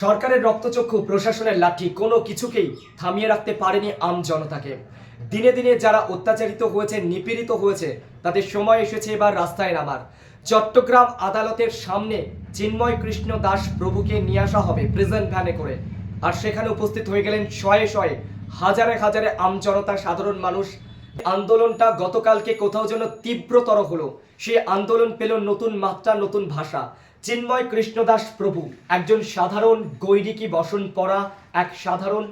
সরকারের রক্তচক্ষু প্রশাসনের লাঠি কোনো কিছুকেই থামিয়ে রাখতে পারেনি আম জনতাকে। দিনে দিনে যারা অত্যাচারিত হয়েছে, নিপীড়িত হয়েছে, তাদের সময় এসেছে এবার রাস্তায় নামার। চট্টগ্রাম আদালতের সামনে চিন্ময় কৃষ্ণ দাস প্রভুকে নিয়ে আসা হবে প্রিজন ভ্যানে করে। আর সেখানে উপস্থিত হয়ে গেলেন শয়ে শয়ে, হাজারে হাজারে আম জনতা, সাধারণ মানুষ। আন্দোলনটা গতকালকে কোথাও যেন তীব্রতর হলো। সেই আন্দোলন পেল নতুন মাত্রা, নতুন ভাষা। চিন্ময় কৃষ্ণদাস প্রভু একজন সাধারণ গৈরিকী বসন পরা এক সাধারণ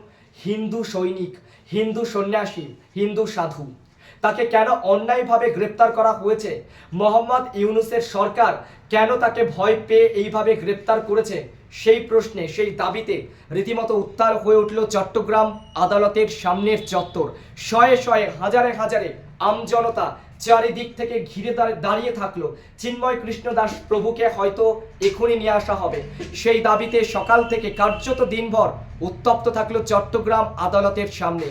হিন্দু সৈনিক, হিন্দু সন্ন্যাসী, হিন্দু সাধু। তাকে কেন অন্যায়ভাবে গ্রেপ্তার করা হয়েছে, মোহাম্মদ ইউনূসের সরকার কেন তাকে ভয় পেয়ে এইভাবে গ্রেপ্তার করেছে, সেই প্রশ্নে, সেই দাবিতে রীতিমতো উত্তাল হয়ে উঠল চট্টগ্রাম আদালতের সামনের চত্বর। শয়ে শয়ে, হাজারে হাজারে আমজনতা চারিদিক থেকে ঘিরে দাঁড়িয়ে থাকলো। চিন্ময় কৃষ্ণ দাস প্রভুকে হয়তো এখনই নিয়ে আসা হবে, সেই দাবিতে সকাল থেকে কার্যত দিনভর উত্তপ্ত থাকলো চট্টগ্রাম আদালতের সামনে।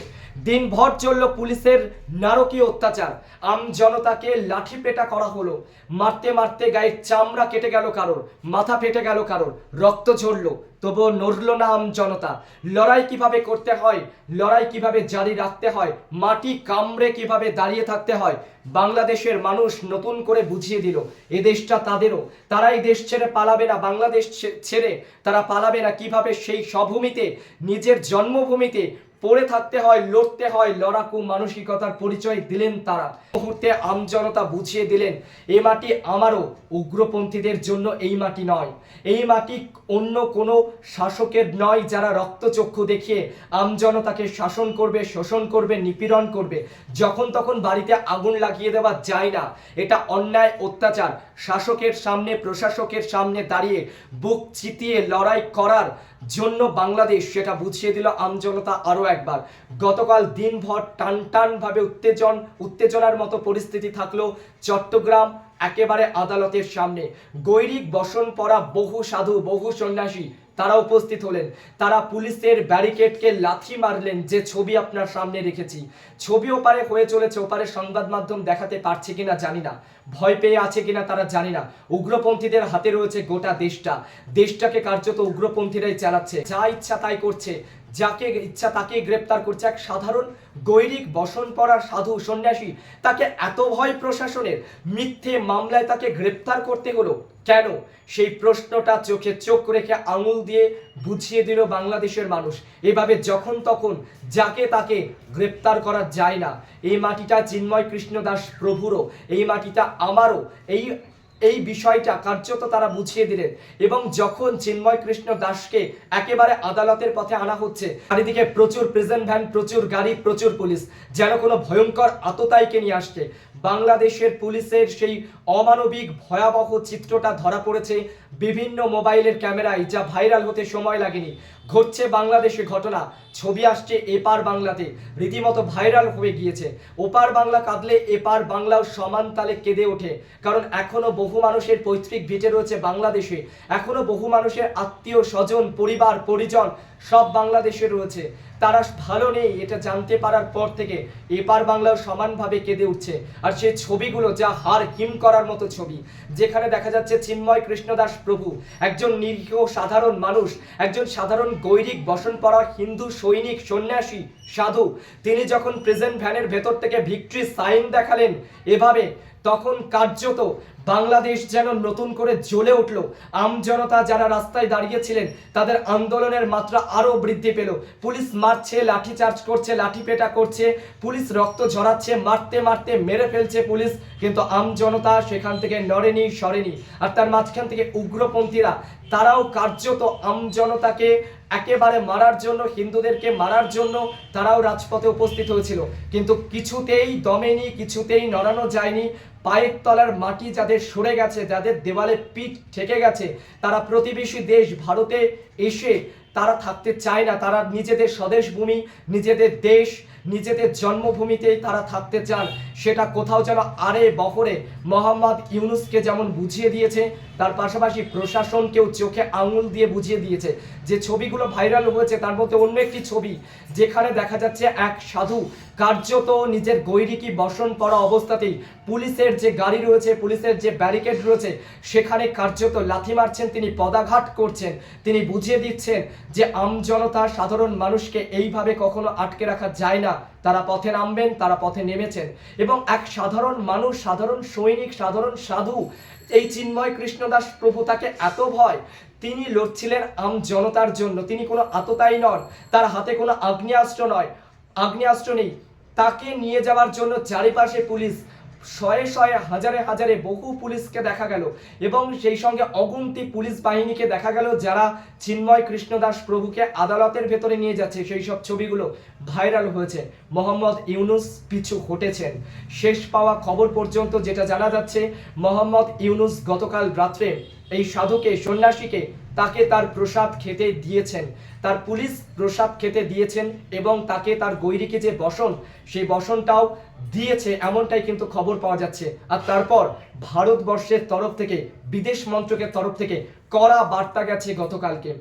দিনভর চলল পুলিশের নারকীয় অত্যাচার। আম জনতাকে লাঠি পেটা করা হলো, মারতে মারতে গায়ের চামড়া কেটে গেল কারোর, মাথা ফেটে গেল কারোর, রক্ত ঝরলো, তবুও নড়ল না আম জনতা। লড়াই কিভাবে করতে হয়, লড়াই কিভাবে জারি রাখতে হয়, মাটি কামড়ে কিভাবে দাঁড়িয়ে থাকতে হয়, বাংলাদেশের মানুষ নতুন করে বুঝিয়ে দিল। এ দেশটা তাদেরও, তারা এই দেশ ছেড়ে পালাবে না, বাংলাদেশ ছেড়ে তারা পালাবে না। কিভাবে সেই স্বভূমিতে, নিজের জন্মভূমিতে পড়ে থাকতে হয়, লড়তে হয়, লড়াকু মানসিকতার পরিচয় দিলেন তারা। মুহূর্তে আমজনতা বুঝিয়ে দিলেন, এই মাটি আমারও, উগ্রপন্থীদের জন্য এই মাটি নয়। এই মাটি অন্য কোনো শাসকের নয়, যারা রক্তচক্ষু দেখিয়ে আমজনতাকে শাসন করবে, শোষণ করবে, নিপীড়ন করবে। যখন তখন বাড়িতে আগুন লাগিয়ে দেওয়া যায় না, এটা অন্যায়, অত্যাচার। শাসকের সামনে, প্রশাসকের সামনে দাঁড়িয়ে বুক চিতিয়ে লড়াই করার জন্য বাংলাদেশ, সেটা বুঝিয়ে দিল আমজনতা আরো একবার। গতকাল দিনভর টান ভাবে উত্তেজনার মতো পরিস্থিতি থাকলো চট্টগ্রাম একেবারে আদালতের সামনে। গৈরিক বসন পরা বহু সাধু, বহু সন্ন্যাসী তারা উপস্থিত হলেন। তারা পুলিশের ব্যারিকেডকে লাথি মারলেন, যে ছবি আপনার সামনে রেখেছি। ছবি ওপারে হয়ে চলেছে, ওপারে সংবাদ মাধ্যম দেখাতে পারছে কিনা জানি না, ভয় পেয়ে আছে কিনা তারা জানি না। উগ্রপন্থীদের হাতে রয়েছে গোটা দেশটা, দেশটাকে কার্যত উগ্রপন্থীরাই চালাচ্ছে, যা ইচ্ছা তাই করছে, যাকে ইচ্ছা তাকে গ্রেপ্তার করছে। এক সাধারণ গৈরিক বসন পরা সাধু সন্ন্যাসী, তাকে এত ভয় প্রশাসনের, মিথ্যে মামলায় তাকে গ্রেপ্তার করতে হলো কেন? সেই প্রশ্নটা চোখে চোখ রেখে আঙুল দিয়ে বুঝিয়ে দিল বাংলাদেশের মানুষ। এভাবে যখন তখন যাকে তাকে গ্রেপ্তার করা যায় না। এই মাটিটা চিন্ময় কৃষ্ণ দাস প্রভুরও, এই মাটিটা আমারও, এই বিষয়টা কার্যত তারা বুঝিয়ে দিলেন। এবং যখন চিন্ময় কৃষ্ণ দাসকে একেবারে আদালতের পথে আনা হচ্ছে, চারিদিকে প্রচুর প্রিজন ভ্যান, প্রচুর গাড়ি, প্রচুর পুলিশ, যেন কোনো ভয়ঙ্কর আততায়ীকে নিয়ে আসছে। বাংলাদেশের পুলিশের সেই অমানবিক ভয়াবহ চিত্রটা ধরা পড়েছে বিভিন্ন মোবাইলের ক্যামেরায়, যা ভাইরাল হতে সময় লাগেনি। ঘটছে বাংলাদেশে ঘটনা, ছবি আসছে এপার বাংলাতে, রীতিমতো ভাইরাল হয়ে গিয়েছে। ওপার বাংলা কাঁদলে এপার বাংলাও সমান তালে কেঁদে ওঠে। কারণ এখনো বহু মানুষের পৈতৃক ভিটে রয়েছে বাংলাদেশে, এখনো বহু মানুষের আত্মীয় স্বজন, পরিবার পরিজন সব বাংলাদেশে রয়েছে। তারা ভালো নেই, এটা জানতে পারার পর থেকে এপার বাংলাও সমানভাবে কেঁদে উঠছে। আর সেই ছবিগুলো যা হাড় হিম করার মতো ছবি, যেখানে দেখা যাচ্ছে চিন্ময় কৃষ্ণ দাস প্রভু, একজন নিরীহ সাধারণ মানুষ, একজন সাধারণ গৈরিক বসন পরা হিন্দু সৈনিক, সন্ন্যাসী, সাধু, তিনি যখন প্রেজেন্ট ভ্যানের ভেতর থেকে ভিক্টরি সাইন দেখালেন এভাবে, তখন কার্যত বাংলাদেশ যেন নতুন করে জ্বলে উঠল। আমজনতা যারা রাস্তায় দাঁড়িয়েছিলেন, তাদের আন্দোলনের মাত্রা আরো বৃদ্ধি পেল। পুলিশ মারছে, লাঠিচার্জ করছে, লাঠিপেটা করছে, পুলিশ রক্ত ঝরাচ্ছে, মারতে মারতে মেরে ফেলছে পুলিশ, কিন্তু আমজনতা সেখান থেকে নড়েনি, সরেনি। আর তার মাঝখান থেকে উগ্রপন্থীরা, তারাও কার্যত আমজনতাকে একেবারে মারার জন্য, হিন্দুদেরকে মারার জন্য তারাও রাজপথে উপস্থিত হয়েছিল। কিন্তু কিছুতেই দমেনি, কিছুতেই নড়ানো যায়নি। পায়ের তলার মাটি যাদের সরে গেছে, যাদের দেওয়ালে পিঠ ঠেকে গেছে, তারা প্রতিবেশী দেশ ভারতে এসে তারা থাকতে চায় না, তারা নিজেদের স্বদেশ ভূমি, নিজেদের দেশ, নিজেদের জন্মভূমিতেই তারা থাকতে চান। সেটা কোথাও যেন আরে বহরে মোহাম্মদ ইউনূসকে যেমন বুঝিয়ে দিয়েছে, তার পাশাপাশি প্রশাসনকেও চোখে আঙুল দিয়ে বুঝিয়ে দিয়েছে। যে ছবিগুলো ভাইরাল হয়েছে তার মধ্যে অন্য একটি ছবি, যেখানে দেখা যাচ্ছে এক সাধু কার্যত নিজের গৈরিকি বসন পরা অবস্থাতেই পুলিশের যে গাড়ি রয়েছে, পুলিশের যে ব্যারিকেড রয়েছে, সেখানে কার্যত লাথি মারছেন, তিনি পদাঘাত করছেন, তিনি বুঝিয়ে দিচ্ছেন যে আমজনতা, সাধারণ মানুষকে এইভাবে কখনো আটকে রাখা যায় না। তারা পথে নামবেন, তারা পথে নেমেছেন। এবং এক সাধারণ মানুষ, সাধারণ সৈনিক, সাধারণ সাধু, এই চিন্ময় কৃষ্ণদাস প্রভু, তাকে এত ভয়, তিনি লড়ছিলেন আম জনতার জন্য। তিনি কোনো আততায়ী নন, তার হাতে কোনো আগ্নেয়াস্ত্র নেই। তাকে নিয়ে যাওয়ার জন্য চারিপাশে পুলিশ, শয়ে শয়ে, হাজারে হাজারে বহু পুলিশকে দেখা গেল, এবং সেই সঙ্গে অগুন্তি পুলিশ বাহিনীকে দেখা গেল যারা চিন্ময় কৃষ্ণদাস প্রভুকে আদালতের ভেতরে নিয়ে যাচ্ছে। সেই সব ছবিগুলো ভাইরাল হয়েছে। মোহাম্মদ ইউনূস পিছু হটেছেন। শেষ পাওয়া খবর পর্যন্ত যেটা জানা যাচ্ছে, মোহাম্মদ ইউনূস গতকাল রাত্রে এই সাধুকে, সন্ন্যাসীকে, তাকে তার প্রসাদ খেতে দিয়েছেন, তার পুলিশ প্রসাদ খেতে দিয়েছেন, এবং তাকে তার গৈরিকে যে বসন, সেই বসনটাও দিয়েছে, এমনটাই কিন্তু খবর পাওয়া যাচ্ছে। আর তারপর ভারতবর্ষের তরফ থেকে, বিদেশ মন্ত্রকের তরফ থেকে কড়া বার্তা গেছে গতকালকে।